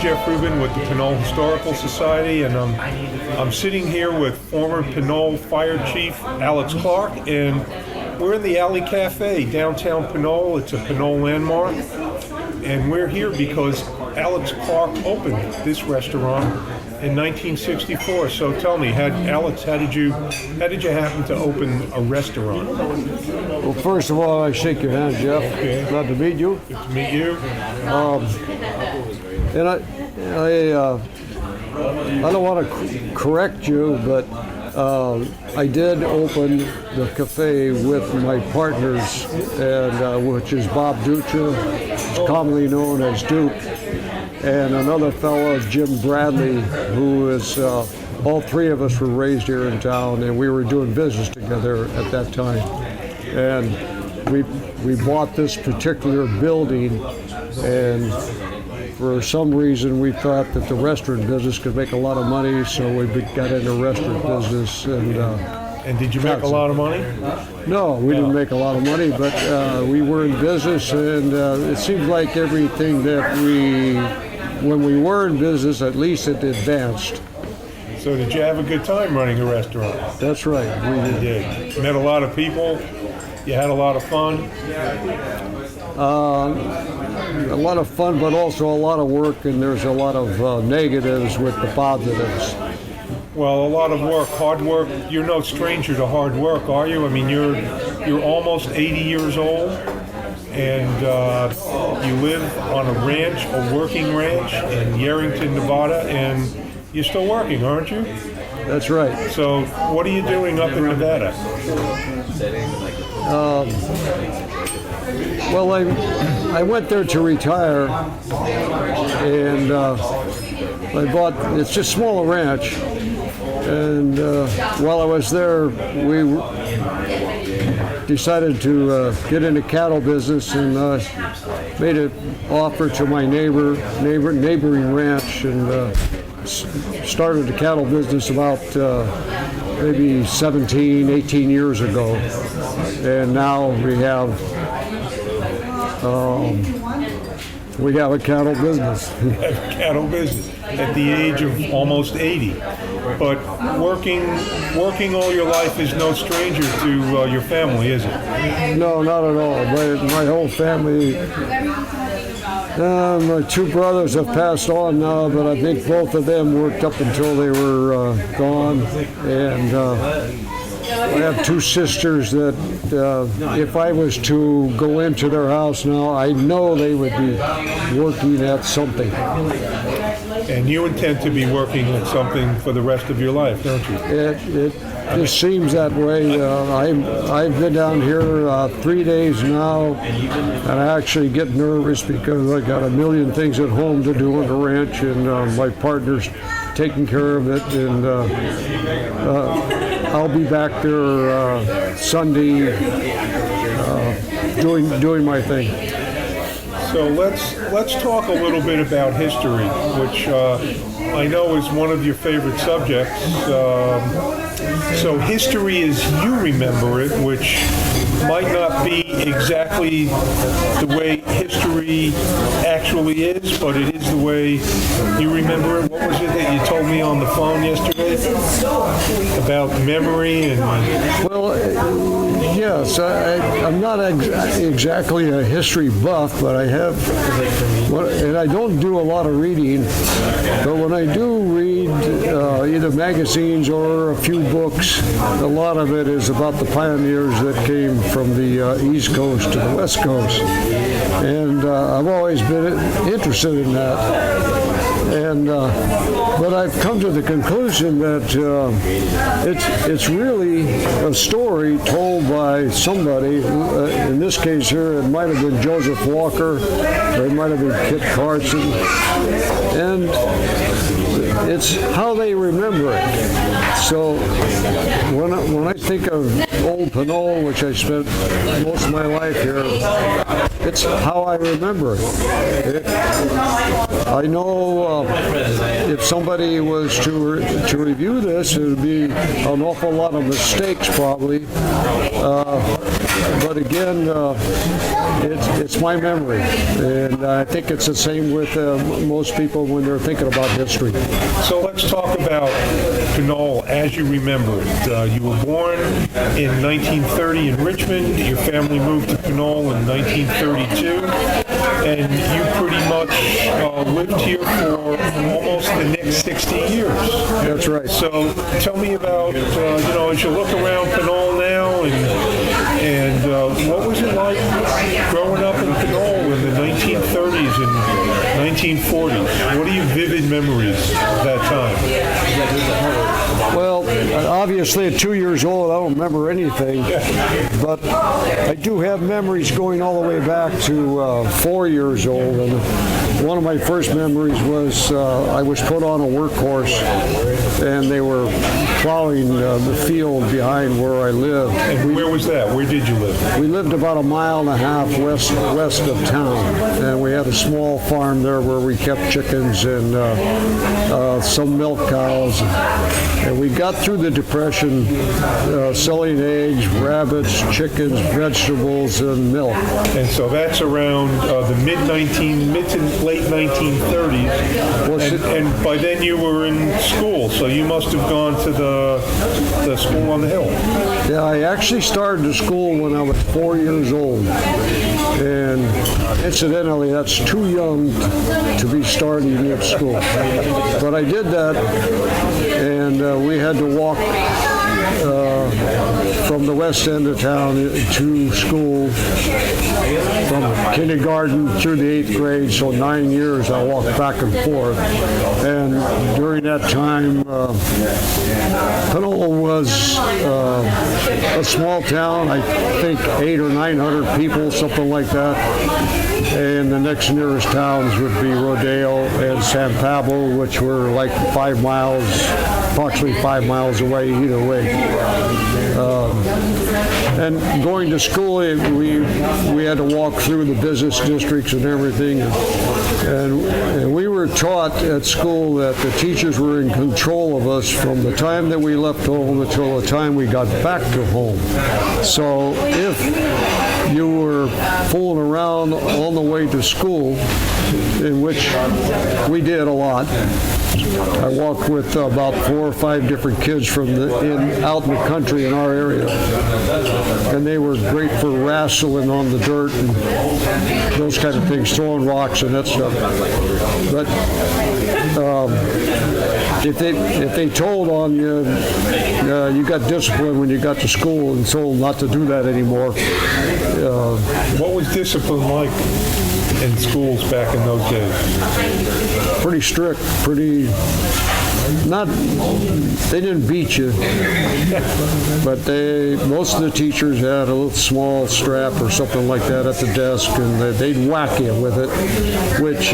Jeff Rubin with the Pinole Historical Society, and I'm sitting here with former Pinole Fire Chief Alex Clark, and we're in the Alley Cafe, downtown Pinole. It's a Pinole landmark, and we're here because Alex Clark opened this restaurant in 1964. So tell me, Alex, how did you happen to open a restaurant? Well, first of all, I shake your hand, Jeff. Okay. Glad to meet you. Good to meet you. And I don't want to correct you, but I did open the cafe with my partners, and which is Bob Dutra, commonly known as Duke, and another fellow, Jim Bradley, who is, all three of us were raised here in town, and we were doing business together at that time. And we bought this particular building, and for some reason we thought that the restaurant business could make a lot of money, so we got into restaurant business. And did you make a lot of money? No, we didn't make a lot of money, but we were in business, and it seems like everything that when we were in business, at least it advanced. So did you have a good time running a restaurant? That's right, we You did. did. Met a lot of people. You had a lot of fun. A lot of fun, but also a lot of work, and there's a lot of negatives with the positives. Well, a lot of work, hard work. You're no stranger to hard work, are you? I mean, you're almost 80 years old, and you live on a ranch, a working ranch in Yerington, Nevada, and you're still working, aren't you? That's right. So what are you doing up in Nevada? Well, I went there to retire, and I bought, it's just a small ranch, and while I was there, we decided to get into cattle business, and made an offer to my neighboring ranch, and started the cattle business about maybe 17, 18 years ago, and now we have a cattle business. Cattle business at the age of almost 80. But working all your life is no stranger to your family, is it? No, not at all. My whole family, my two brothers have passed on now, but I think both of them worked up until they were gone. And I have two sisters that if I was to go into their house now, I know they would be working at something. And you intend to be working at something for the rest of your life, don't you? It just seems that way. I've been down here 3 days now, and I actually get nervous because I got a million things at home to do on the ranch, and my partner's taking care of it, and I'll be back there Sunday doing my thing. So let's talk a little bit about history, which I know is one of your favorite subjects. So history as you remember it, which might not be exactly the way history actually is, but it is the way you remember it. What was it that you told me on the phone yesterday about memory and? Well, yes, I'm not exactly a history buff, but I have, and I don't do a lot of reading, but when I do read either magazines or a few books, a lot of it is about the pioneers that came from the East Coast to the West Coast. And I've always been interested in that. And but I've come to the conclusion that it's really a story told by somebody. In this case here, it might have been Joseph Walker, or it might have been Kit Carson, and it's how they remember it. So when I think of Old Pinole, which I spent most of my life here, it's how I remember it. I know if somebody was to review this, it would be an awful lot of mistakes probably. but again, it's my memory, and I think it's the same with most people when they're thinking about history. So let's talk about Pinole as you remember it. You were born in 1930 in Richmond. Your family moved to Pinole in 1932, and you pretty much lived here for almost the next 60 years. That's right. So tell me about, as you look around Pinole now, and what was it like growing up in Pinole in the 1930s and 1940s? What are your vivid memories of that time? Well, obviously at 2 years old, I don't remember anything, but I do have memories going all the way back to 4 years old. And one of my first memories was I was put on a work horse, and they were plowing the field behind where I lived. And where was that? Where did you live? We lived about a mile and a half west of town, and we had a small farm there where we kept chickens and some milk cows. And we got through the Depression selling eggs, rabbits, chickens, vegetables, and milk. And so that's around the mid to late 1930s. And by then you were in school, so you must have gone to the school on the hill. Yeah, I actually started the school when I was 4 years old. And incidentally, that's too young to be starting at school. But I did that, and we had to walk from the west end of town to school from kindergarten through the 8th grade, so 9 years I walked back and forth. And during that time, Pinole was a small town, I think 800 or 900 people, something like that. And the next nearest towns would be Rodeo and San Pablo, which were like approximately 5 miles away either way. And going to school, we had to walk through the business districts and everything. And we were taught at school that the teachers were in control of us from the time that we left home until the time we got back to home. So if you were fooling around on the way to school, in which we did a lot. I walked with about 4 or 5 different kids from out in the country in our area, and they were great for wrestling on the dirt and those kind of things, throwing rocks and that stuff. But if they told on you, you got disciplined when you got to school and told not to do that anymore. What was discipline like in schools back in those days? Pretty strict, they didn't beat you, but most of the teachers had a little small strap or something like that at the desk, and they'd whack you with it, which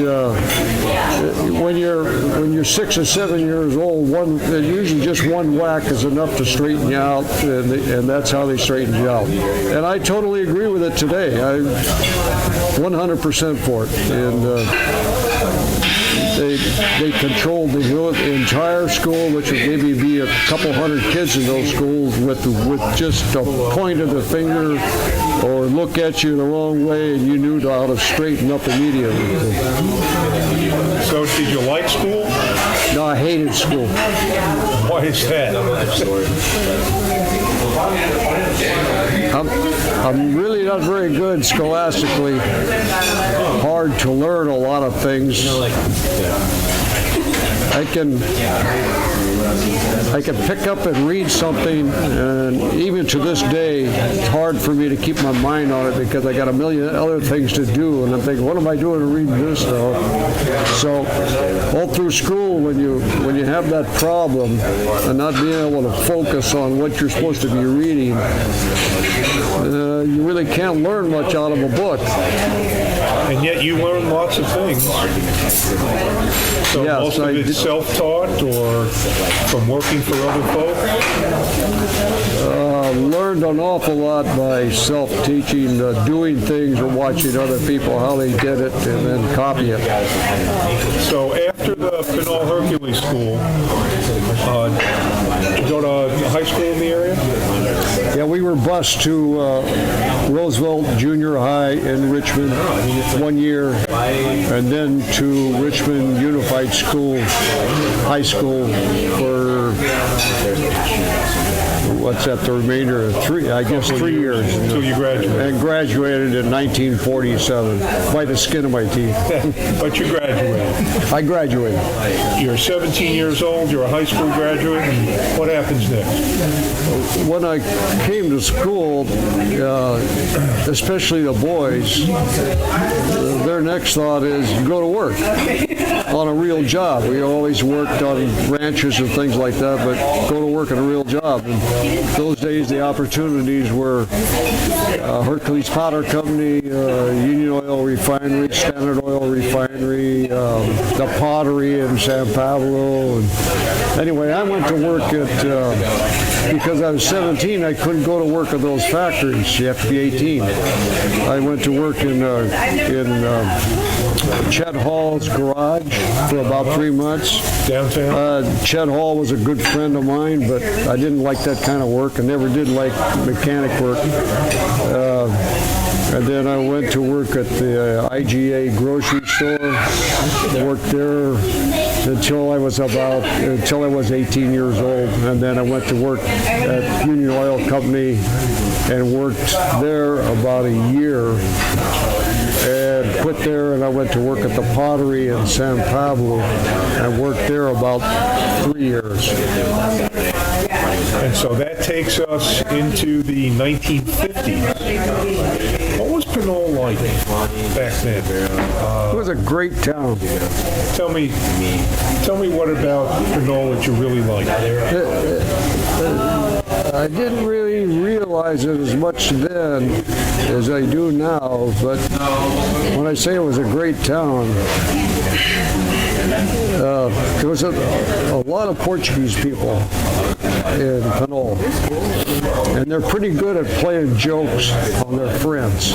when you're 6 or 7 years old, usually just one whack is enough to straighten you out, and that's how they straightened you out. And I totally agree with it today. I'm 100% for it. And they controlled the entire school, which would maybe be a couple hundred kids in those schools, with just a point of the finger or look at you the wrong way, and you knew how to straighten up immediately. So did you like school? No, I hated school. Why is that? I'm really not very good scholastically. Hard to learn a lot of things. I can pick up and read something, and even to this day, it's hard for me to keep my mind on it because I got a million other things to do, and I'm thinking, what am I doing reading this stuff? So, all through school, when you have that problem and not being able to focus on what you're supposed to be reading, you really can't learn much out of a book. And yet you learn lots of things. So yes, most of it's self-taught or from working for other folk? Learned an awful lot by self-teaching, doing things or watching other people, how they did it, and then copy it. So after the Pinole Hercules School, did you go to high school in the area? Yeah, we were bused to Roosevelt Junior High in Richmond 1 year, and then to Richmond Unified School, High School for, what's that, the remainder of 3 years. Until you graduate. And graduated in 1947 by the skin of my teeth. But you graduated. I graduated. You're 17 years old, you're a high school graduate, and what happens next? When I came to school, especially the boys, their next thought is you go to work on a real job. We always worked on ranches and things like that, but go to work on a real job. And those days, the opportunities were Hercules Powder Company, Union Oil Refinery, Standard Oil Refinery, the pottery in San Pablo. And anyway, I went to work at, because I was 17, I couldn't go to work at those factories. You have to be 18. I went to work in Chet Hall's garage for about 3 months. Downtown? Chet Hall was a good friend of mine, but I didn't like that kind of work. I never did like mechanic work. And then I went to work at the IGA grocery store, worked there until I was 18 years old. And then I went to work at Union Oil Company and worked there about a year. And quit there, and I went to work at the pottery in San Pablo and worked there about 3 years. And so that takes us into the 1950s. What was Pinole like back then? It was a great town. Tell me what about Pinole that you really liked? I didn't really realize it as much then as I do now, but when I say it was a great town, there was a lot of Portuguese people in Pinole, and they're pretty good at playing jokes on their friends.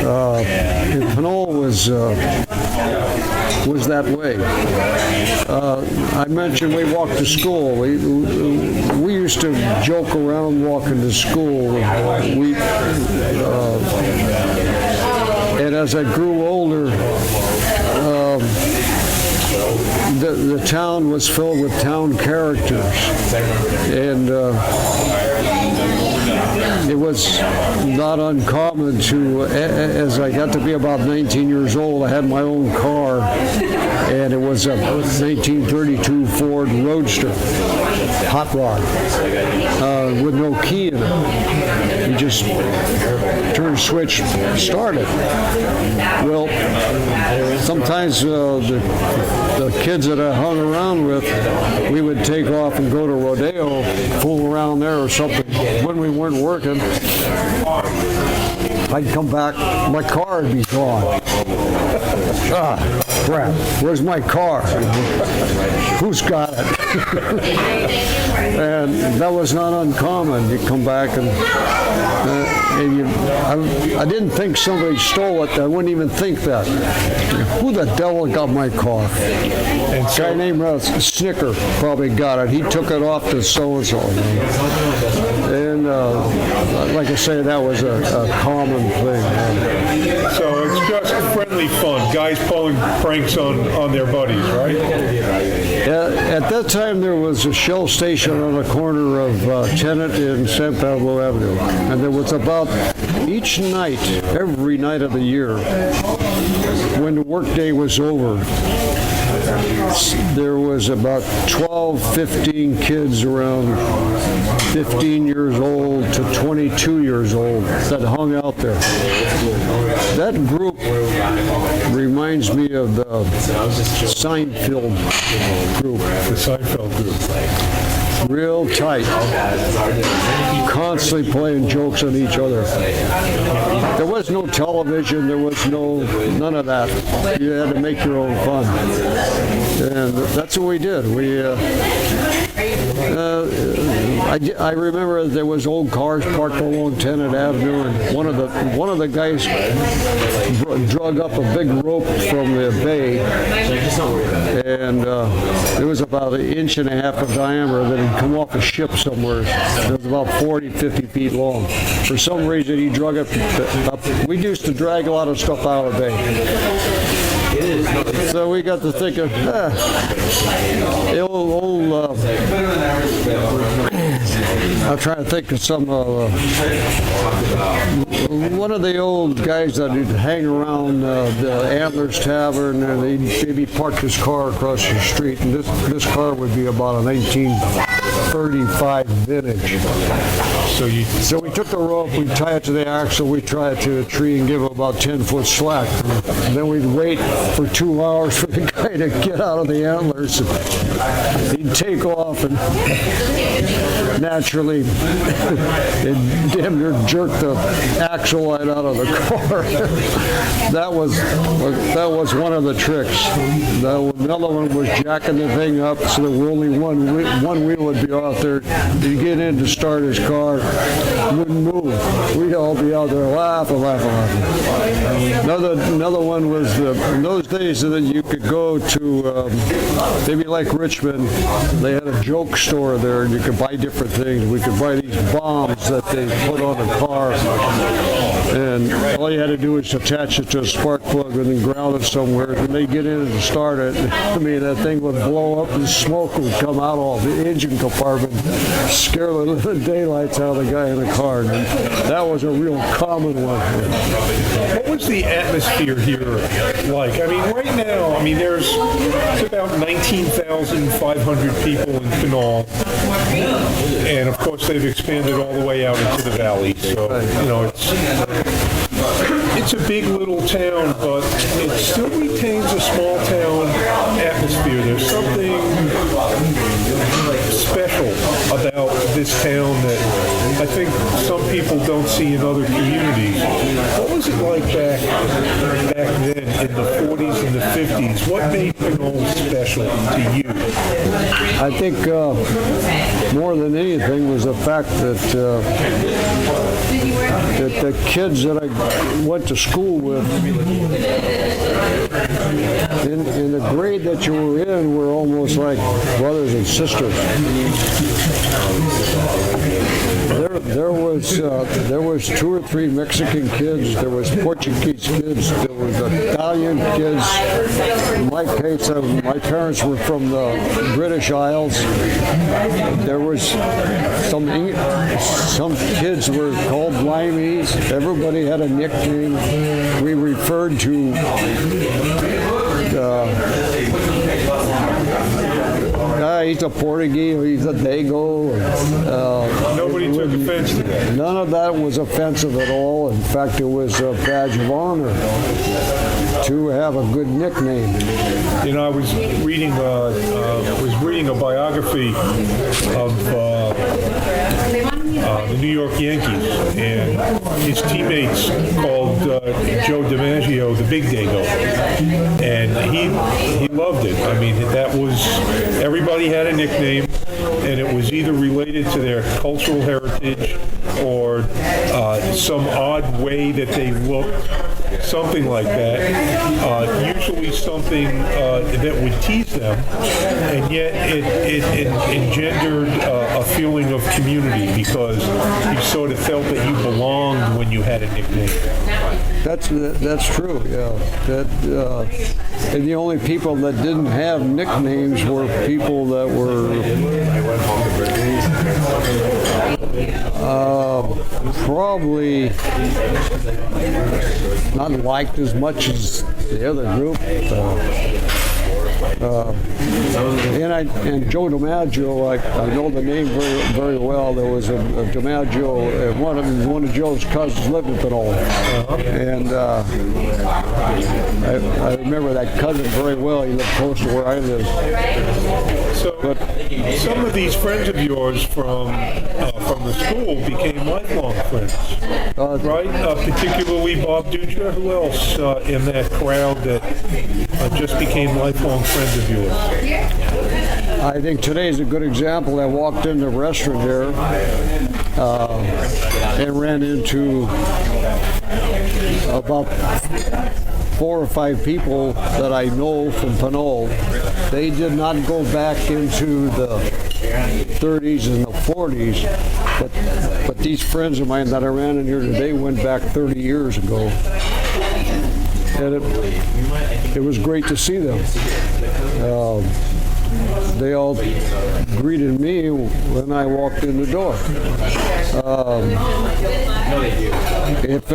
And Pinole was that way. I mentioned we walked to school. We used to joke around walking to school. And as I grew older, the town was filled with town characters, and it was not uncommon to, as I got to be about 19 years old, I had my own car, and it was a 1932 Ford Roadster, hot rod, with no key in it. You just turn switch, start it. Well, sometimes the kids that I hung around with, we would take off and go to Rodeo, fool around there or something. When we weren't working, I'd come back, my car would be gone. Ah, crap, where's my car? Who's got it? And that was not uncommon. You come back and I didn't think somebody stole it. I wouldn't even think that. Who the devil got my car? And A guy named Snicker probably got it. He took it off to so-and-so. And like I say, that was a common thing. So it's just friendly fun, guys pulling pranks on their buddies, right? At that time, there was a Shell station on the corner of Tennant and San Pablo Avenue. And there was about each night, every night of the year, when the workday was over, there was about 12, 15 kids around 15 years old to 22 years old that hung out there. That group reminds me of the Seinfeld group. The Seinfeld group. Real tight. Constantly playing jokes on each other. There was no television. There was none of that. You had to make your own fun. And that's what we did. I remember there was old cars parked along Tennant Avenue, and one of the guys drug up a big rope from the bay, and it was about 1.5 inches of diameter that had come off a ship somewhere. It was about 40, 50 feet long. For some reason, he drug it up. We used to drag a lot of stuff out of the bay. So we got to thinking, I'm trying to think of some, one of the old guys that would hang around the Antlers Tavern, and he'd maybe park his car across the street, and this car would be about a 1935 vintage. So we took the rope, we tie it to the axle, we tie it to a tree and give it about 10-foot slack. And then we'd wait for 2 hours for the guy to get out of the antlers. He'd take off, and naturally it damn near jerked the axle light out of the car. That was one of the tricks. Another one was jacking the thing up so that only one wheel would be off there. He'd get in to start his car, wouldn't move. We'd all be out there laughing. Another one was in those days that you could go to maybe like Richmond. They had a joke store there, and you could buy different things. We could buy these bombs that they put on the car, and all you had to do was attach it to a spark plug and then ground it somewhere. And they get in and start it. I mean, that thing would blow up and smoke would come out of the engine compartment, scare the living daylights out of the guy in the car. And that was a real common one. What was the atmosphere here like? I mean, right now, there's about 19,500 people in Pinal, and of course they've expanded all the way out into the valley. So, it's a big little town, but it still retains a small town atmosphere. There's something special about this town that I think some people don't see in other communities. What was it like back then in the 40s and the 50s? What made Pinal special to you? I think more than anything was the fact that the kids that I went to school with, in the grade that you were in, were almost like brothers and sisters. There was 2 or 3 Mexican kids, there was Portuguese kids, there was Italian kids. In my case, my parents were from the British Isles. There was some kids were called Limeys. Everybody had a nickname. We referred to he's a Portuguese, or he's a Dago. Nobody took offense to that. None of that was offensive at all. In fact, it was a badge of honor to have a good nickname. I was reading a biography of the New York Yankees, and his teammates called Joe DiMaggio the Big Dago, and he loved it. That was, everybody had a nickname, and it was either related to their cultural heritage or some odd way that they looked, something like that. Usually something that would tease them, and yet it engendered a feeling of community because you sort of felt that you belonged when you had a nickname. That's true. Yeah. And the only people that didn't have nicknames were people that were probably not liked as much as the other group. And Joe DiMaggio, I know the name very, very well. There was a DiMaggio, one of Joe's cousins lived in Pinal, and I remember that cousin very well. He lived close to where I lived. So, some of these friends of yours from the school became lifelong friends, right? Particularly Bob Dutra. Who else in that crowd that just became lifelong friends of yours? I think today's a good example. I walked in the restaurant there and ran into about 4 or 5 people that I know from Pinole. They did not go back into the 30s and the 40s, but these friends of mine that I ran in here today went back 30 years ago. And it was great to see them. They all greeted me when I walked in the door. If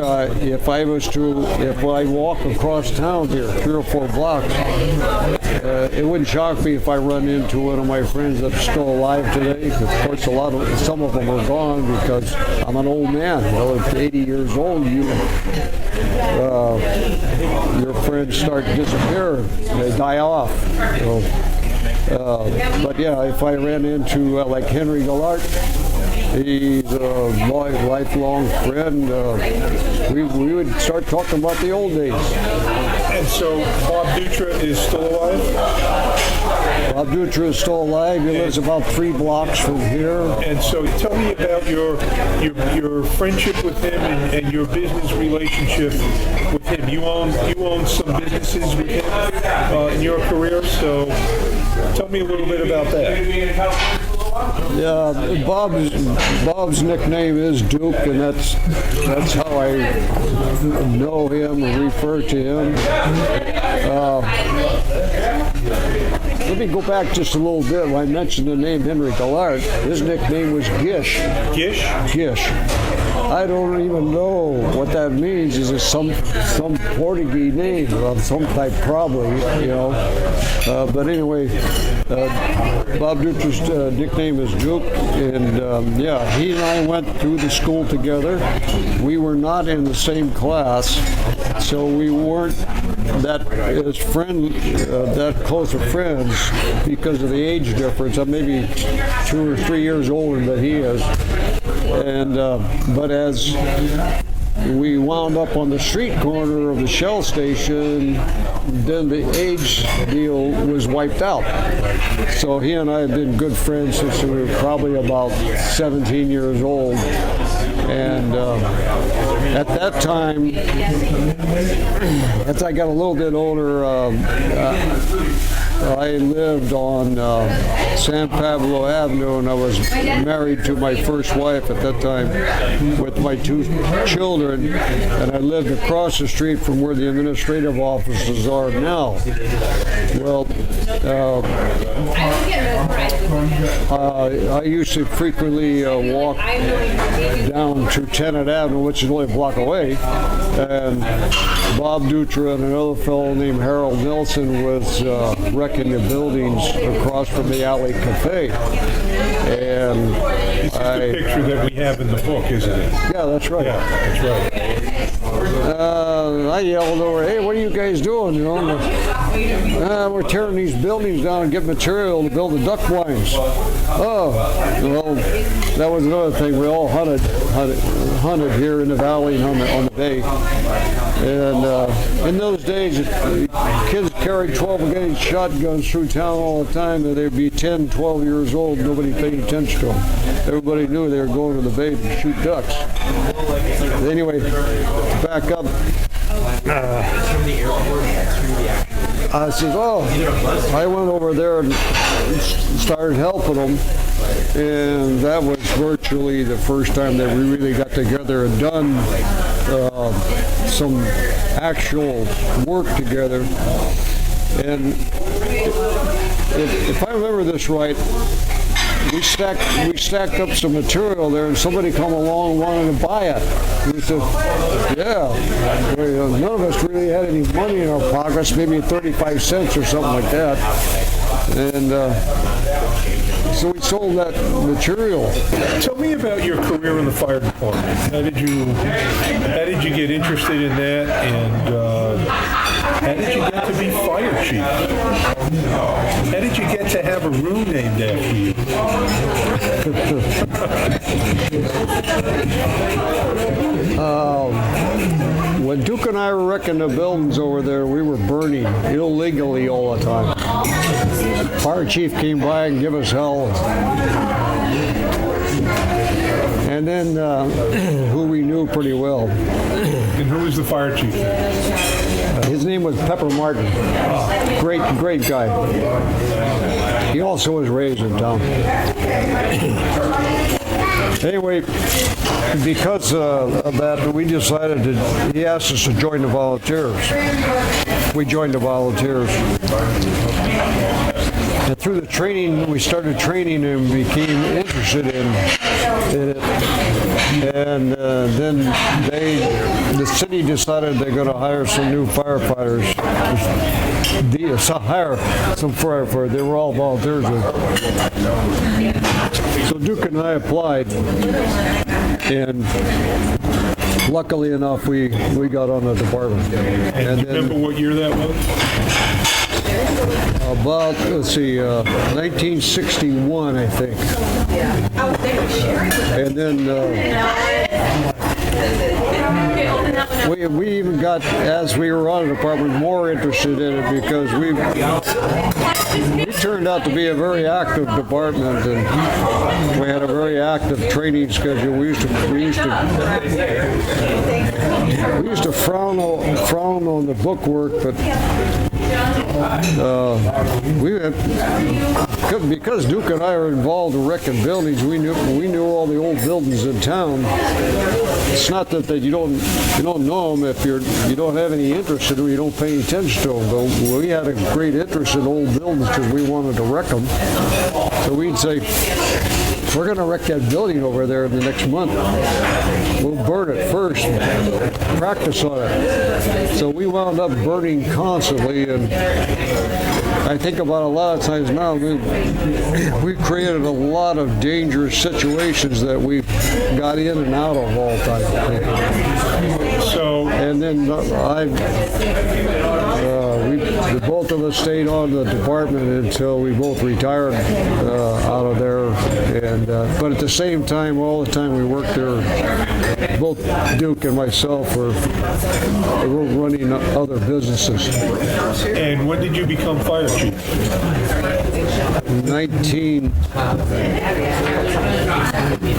I walk across town here 3 or 4 blocks, it wouldn't shock me if I run into one of my friends that's still alive today. Of course, some of them are gone because I'm an old man. Well, at 80 years old, your friends start disappearing. They die off. But yeah, if I ran into like Henry Gallart, he's a lifelong friend. We would start talking about the old days. And so Bob Dutra is still alive? Bob Dutra is still alive. He lives about 3 blocks from here. And so tell me about your friendship with him and your business relationship with him. You own some businesses with him in your career, so tell me a little bit about that. Yeah, Bob's nickname is Duke, and that's how I know him and refer to him. Let me go back just a little bit. When I mentioned the name Henry Gallart, his nickname was Gish. Gish? Gish. I don't even know what that means. Is it some Portuguese name of some type, probably, you know. But anyway, Bob Dutra's nickname is Duke, and yeah, he and I went through the school together. We were not in the same class, so we weren't that close of friends because of the age difference. I'm maybe 2 or 3 years older than he is. And but as we wound up on the street corner of the Shell station, then the age deal was wiped out. So he and I have been good friends since we were probably about 17 years old. And at that time, as I got a little bit older, I lived on San Pablo Avenue, and I was married to my first wife at that time with my 2 children, and I lived across the street from where the administrative offices are now. Well, I used to frequently walk down to Tenet Avenue, which is only a block away, and Bob Dutra and another fellow named Harold Nelson was wrecking the buildings across from the Alley Cafe. And This is the picture that we have in the book, isn't it? Yeah, that's right. Yeah, that's right. I yelled over, "Hey, what are you guys doing?" You know, we're tearing these buildings down and getting material to build the duck blinds. Oh, well, that was another thing. We all hunted here in the valley and on the bay. And in those days, kids carried 12-gauge shotguns through town all the time, and they'd be 10, 12 years old. Nobody paid attention to them. Everybody knew they were going to the bay to shoot ducks. Anyway, back up. I said, I went over there and started helping them, and that was virtually the first time that we really got together and done some actual work together. And if I remember this right, we stacked up some material there, and somebody come along and wanted to buy it. We said, yeah. None of us really had any money in our pockets, maybe 35 cents or something like that. And so we sold that material. Tell me about your career in the fire department. How did you get interested in that, and how did you get to be fire chief? How did you get to have a room named after you? When Duke and I were wrecking the buildings over there, we were burning illegally all the time. Fire chief came by and gave us hell. And then who we knew pretty well. And who was the fire chief? His name was Pepper Martin. Great guy. He also was raised in town. Anyway, because of that, we decided that he asked us to join the volunteers. We joined the volunteers. And through the training, we started training and became interested in it. And then the city decided they're going to hire some new firefighters. Hire some firefighters. They were all volunteers. So Duke and I applied, and luckily enough, we got on the department. And you remember what year that was? About, 1961, I think. And then we even got, as we were on the department, more interested in it because we turned out to be a very active department, and we had a very active training schedule. We used to frown on the bookwork, but because Duke and I are involved in wrecking buildings, we knew all the old buildings in town. It's not that you don't know them if you don't have any interest in them, you don't pay any attention to them. But we had a great interest in old buildings because we wanted to wreck them. So we'd say, we're going to wreck that building over there in the next month. We'll burn it first, practice on it. So we wound up burning constantly, and I think about a lot of times now, we created a lot of dangerous situations that we got in and out of all the time. So, and then the both of us stayed on the department until we both retired out of there. And but at the same time, all the time we worked there, both Duke and myself were running other businesses. And when did you become fire chief?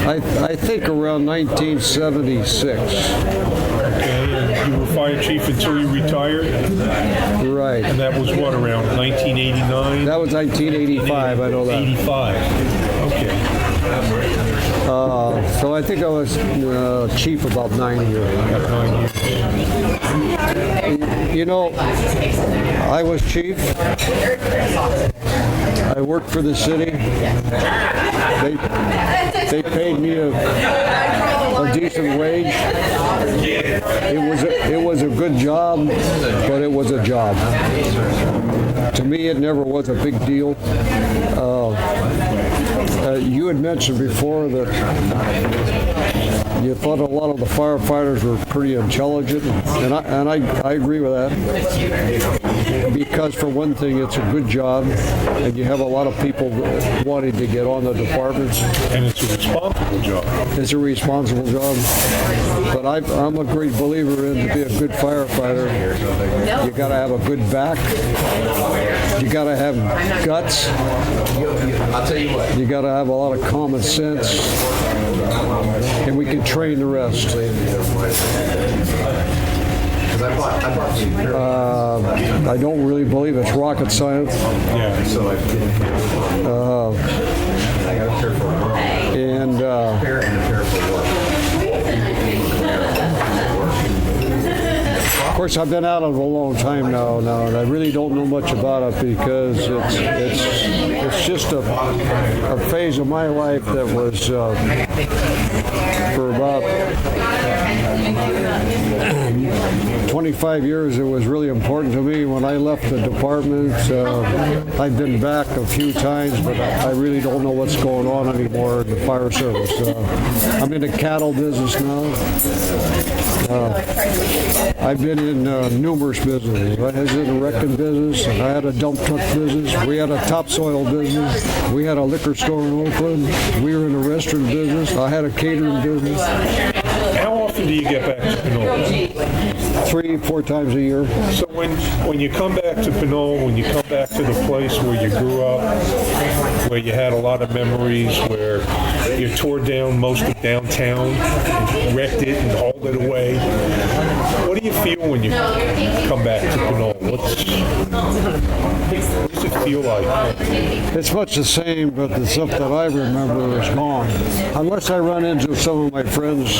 I think around 1976. And you were fire chief until you retired? Right. And that was what, around 1989? That was 1985, I know that. 85. Okay. So I think I was chief about 9 years. You know, I was chief. I worked for the city. They paid me a decent wage. It was a good job, but it was a job. To me, it never was a big deal. You had mentioned before that you thought a lot of the firefighters were pretty intelligent, and I agree with that. Because for one thing, it's a good job, and you have a lot of people wanting to get on the departments. And it's a responsible job. It's a responsible job. But I'm a great believer in to be a good firefighter, you got to have a good back. You got to have guts. You got to have a lot of common sense, and we can train the rest. I don't really believe it's rocket science. Yeah. Of course, I've been out of it a long time now, and I really don't know much about it because it's just a phase of my life that was for about 25 years. It was really important to me. When I left the department, I've been back a few times, but I really don't know what's going on anymore in the fire service. I'm in the cattle business now. I've been in numerous businesses. I was in a wrecking business. I had a dump truck business. We had a topsoil business. We had a liquor store in Oakland. We were in a restaurant business. I had a catering business. How often do you get back to Pinole? 3-4 times a year. So when you come back to Pinole, when you come back to the place where you grew up, where you had a lot of memories, where you tore down most of downtown, wrecked it and hauled it away, what do you feel when you come back to Pinole? What does it feel like? It's much the same, but the stuff that I remember is gone. Unless I run into some of my friends,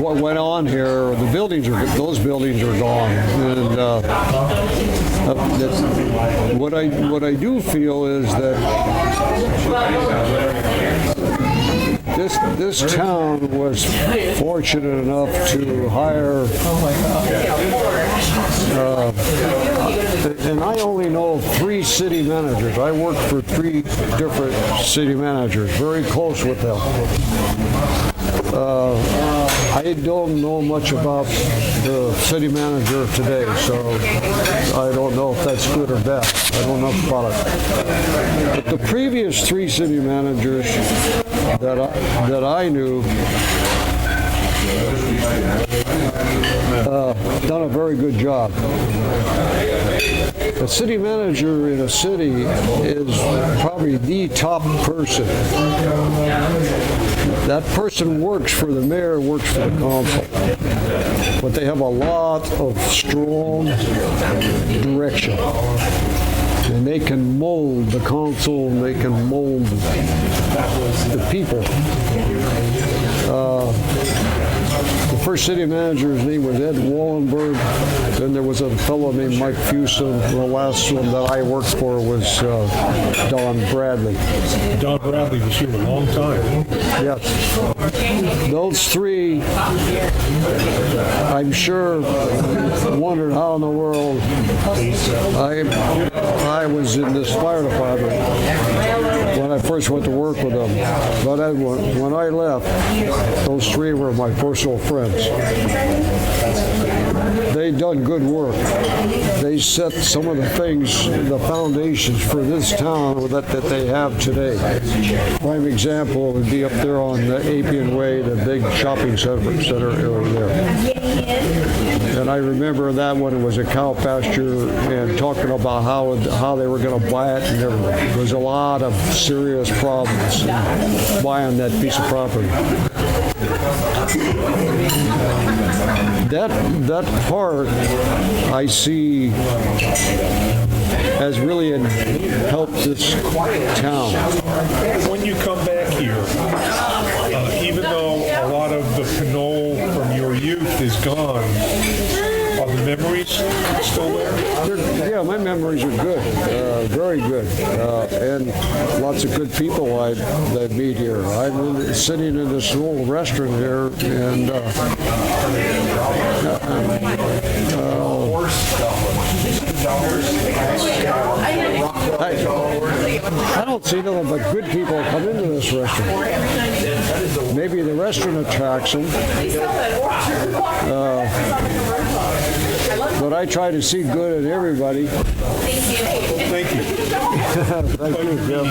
what went on here, those buildings are gone. And what I do feel is that this town was fortunate enough to hire, and I only know 3 city managers. I worked for 3 different city managers, very close with them. I don't know much about the city manager today, so I don't know if that's good or bad. I don't know about it. But the previous 3 city managers that I knew done a very good job. A city manager in a city is probably the top person. That person works for the mayor, works for the council. But they have a lot of strong direction. And they can mold the council, and they can mold the people. The first city manager's name was Ed Wallenberg. Then there was a fellow named Mike Fuson. The last one that I worked for was Don Bradley. Don Bradley was here a long time. Yes. Those 3, I'm sure, wondered how in the world I was in this fire department when I first went to work with them. But when I left, those 3 were my personal friends. They done good work. They set some of the things, the foundations for this town that they have today. Prime example would be up there on the Appian Way, the big shopping center over there. And I remember that when it was a cow pasture and talking about how they were going to buy it and everything. There was a lot of serious problems in buying that piece of property. That part I see has really helped this town. When you come back here, even though a lot of the Pinole from your youth is gone, are the memories still there? Yeah, my memories are good, very good, and lots of good people I meet here. I'm sitting in this little restaurant here, and I don't see nothing but good people come into this restaurant. Maybe the restaurant attracts them. But I try to see good in everybody. Thank you. Thank you, Jeff.